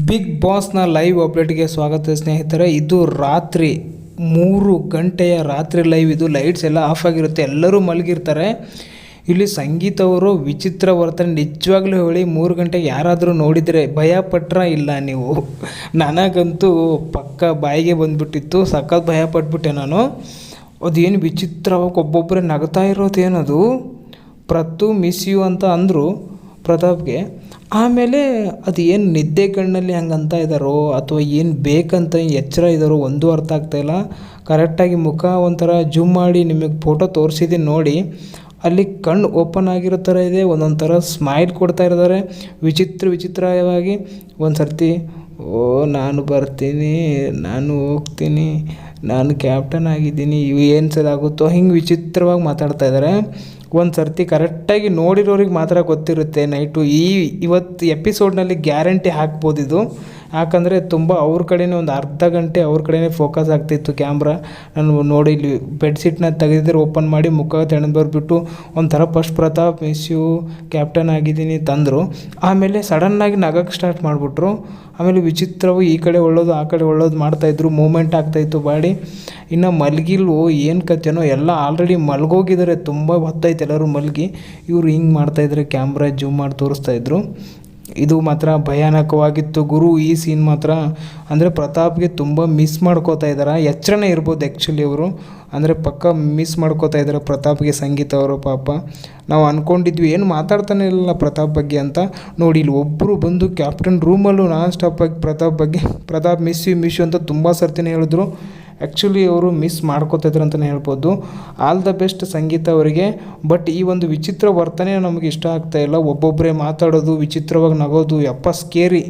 Big ಬಾಸ್ನ live ಅಪ್ಡೇಟ್ಗೆ ಸ್ವಾಗತ ಸ್ನೇಹಿತರೆ. ಇದು ರಾತ್ರಿ 3 ಗಂಟೆಯ ರಾತ್ರಿ ಲೈವ್. ಇದು ಲೈಟ್ಸ್ ಎಲ್ಲ ಆಫ್ ಆಗಿರುತ್ತೆ, ಎಲ್ಲರೂ ಮಲಗಿರ್ತಾರೆ. ಇಲ್ಲಿ ಸಂಗೀತ ಅವರು ವಿಚಿತ್ರ ವರ್ತನೆ. ನಿಜವಾಗ್ಲೂ ಹೇಳಿ 3 ಗಂಟೆಗೆ ಯಾರಾದರೂ ನೋಡಿದರೆ ಭಯಪಟ್ರ ಇಲ್ಲ ನೀವು? ನನಗಂತೂ ಪಕ್ಕ ಬಾಯಿಗೆ ಬಂದುಬಿಟ್ಟಿತ್ತು, ಸಖತ್ ಭಯಪಟ್ಬಿಟ್ಟೆ ನಾನು. ಅದೇನು ವಿಚಿತ್ರವಾಗಿ ಒಬ್ಬೊಬ್ಬರೇ ನಗ್ತಾ ಇರೋದೇನದು. ಪ್ರತು ಮಿಸ್ ಯು ಅಂತ ಅಂದರು ಪ್ರತಾಪ್ಗೆ. ಆಮೇಲೆ ಅದು ಏನು ನಿದ್ದೆ ಕಣ್ಣಲ್ಲಿ ಹಂಗಂತ ಇದ್ದಾರೋ ಅಥವಾ ಏನು ಬೇಕಂತ ಎಚ್ಚರ ಇದ್ದಾರೋ ಒಂದು ಅರ್ಥ ಆಗ್ತಾಯಿಲ್ಲ. ಕರೆಕ್ಟಾಗಿ ಮುಖ ಒಂಥರ ಜೂಮ್ ಮಾಡಿ ನಿಮಗೆ ಫೋಟೋ ತೋರಿಸಿದ್ದೀನಿ ನೋಡಿ. ಅಲ್ಲಿ ಕಣ್ಣು ಓಪನ್ ಆಗಿರೋ ಥರ ಇದೆ, ಒಂದೊಂದು ಥರ ಸ್ಮೈಲ್ ಕೊಡ್ತಾ ಇದ್ದಾರೆ ವಿಚಿತ್ರವಾಗಿ. ಒಂದು ಸರ್ತಿ ನಾನು ಬರ್ತೀನಿ, ನಾನು ಹೋಗ್ತೀನಿ, ನಾನು ಕ್ಯಾಪ್ಟನ್ ಆಗಿದ್ದೀನಿ, ಇವು ಏನು ಸದಾಗುತ್ತೋ ಹಿಂಗೆ ವಿಚಿತ್ರವಾಗಿ ಮಾತಾಡ್ತಾ ಇದ್ದಾರೆ. ಒಂದು ಸರ್ತಿ ಕರೆಕ್ಟಾಗಿ ನೋಡಿರೋರಿಗೆ ಮಾತ್ರ ಗೊತ್ತಿರುತ್ತೆ ನೈಟು. ಇವತ್ತು ಎಪಿಸೋಡ್ನಲ್ಲಿ ಗ್ಯಾರಂಟಿ ಹಾಕ್ಬೋದು ಇದು. ಯಾಕಂದರೆ ತುಂಬ ಅವ್ರ ಕಡೆಯೇ ಒಂದು ಅರ್ಧ ಗಂಟೆ ಅವ್ರ ಕಡೆಯೇ ಫೋಕಸ್ ಆಗ್ತಿತ್ತು ಕ್ಯಾಮ್ರಾ. ನಾನು ನೋಡಿ ಇಲ್ಲಿ ಬೆಡ್ಶೀಟ್ನ ತೆಗೆದಿದ್ರೆ ಓಪನ್ ಮಾಡಿ ಮುಖ ತೆಣದು ಬರ್ಬಿಟ್ಟು ಒಂಥರ first Pratap miss you captain ಆಗಿದ್ದೀನಿ ತಂದರು. ಆಮೇಲೆ ಸಡನ್ನಾಗಿ ನಗಕ್ಕೆ ಸ್ಟಾರ್ಟ್ ಮಾಡಿಬಿಟ್ರು. ಆಮೇಲೆ ವಿಚಿತ್ರವು ಈ ಕಡೆ ಒಳ್ಳೋದು ಆ ಕಡೆ ಒಳ್ಳೋದು ಮಾಡ್ತಾಯಿದ್ರು, ಮೂಮೆಂಟ್ ಆಗ್ತಾಯಿತ್ತು ಬಾಡಿ. ಇನ್ನು ಮಲಗಿಲ್ವೋ ಏನು ಕಥೆನೋ, ಎಲ್ಲ ಆಲ್ರೆಡಿ ಮಲಗೋಗಿದ್ದಾರೆ, ತುಂಬ ಹೊತ್ತೈತೆ ಎಲ್ಲರೂ ಮಲಗಿ. ಇವರು ಹಿಂಗೆ ಮಾಡ್ತಾಯಿದ್ರೆ ಕ್ಯಾಮ್ರಾ ಜೂಮ್ ಮಾಡಿ ತೋರಿಸ್ತಾಯಿದ್ರು. ಇದು ಮಾತ್ರ ಭಯಾನಕವಾಗಿತ್ತು ಗುರು. ಈ ಸೀನ್ ಮಾತ್ರ ಅಂದರೆ ಪ್ರತಾಪ್ಗೆ ತುಂಬ ಮಿಸ್ ಮಾಡ್ಕೋತಾ ಇದ್ದಾರೆ. ಎಚ್ಚರನೇ ಇರ್ಬೋದು ಆ್ಯಕ್ಚುಲಿ ಅವರು, ಅಂದರೆ ಪಕ್ಕ ಮಿಸ್ ಮಾಡ್ಕೋತಾ ಇದ್ದಾರೆ ಪ್ರತಾಪ್ಗೆ ಸಂಗೀತ ಅವರು. ಪಾಪ ನಾವು ಅಂದ್ಕೊಂಡಿದ್ವಿ ಏನು ಮಾತಾಡ್ತಾನೆ ಇಲ್ಲ ಪ್ರತಾಪ್ ಬಗ್ಗೆ ಅಂತ. ನೋಡಿ ಇಲ್ಲಿ ಒಬ್ಬರು ಬಂದು ಕ್ಯಾಪ್ಟನ್ ರೂಮಲ್ಲೂ ನಾನ್ ಸ್ಟಾಪಾಗಿ ಪ್ರತಾಪ್ ಮಿಸ್ ಯು ಅಂತ ತುಂಬ ಸರ್ತಿನೇ ಹೇಳಿದ್ರು. ಆ್ಯಕ್ಚುಲಿ ಅವರು ಮಿಸ್ ಮಾಡ್ಕೋತಿದ್ರು ಅಂತಲೇ ಹೇಳ್ಬೋದು. ಆಲ್ ದ ಬೆಸ್ಟ್ ಸಂಗೀತ ಅವರಿಗೆ. ಬಟ್ ಈ ಒಂದು ವಿಚಿತ್ರ ವರ್ತನೆ ನಮಗೆ ಇಷ್ಟ ಆಗ್ತಾಯಿಲ್ಲ. ಒಬ್ಬೊಬ್ಬರೇ ಮಾತಾಡೋದು, ವಿಚಿತ್ರವಾಗಿ ನಗೋದು, ಯಪ್ಪ ಸ್ಕೇರಿ.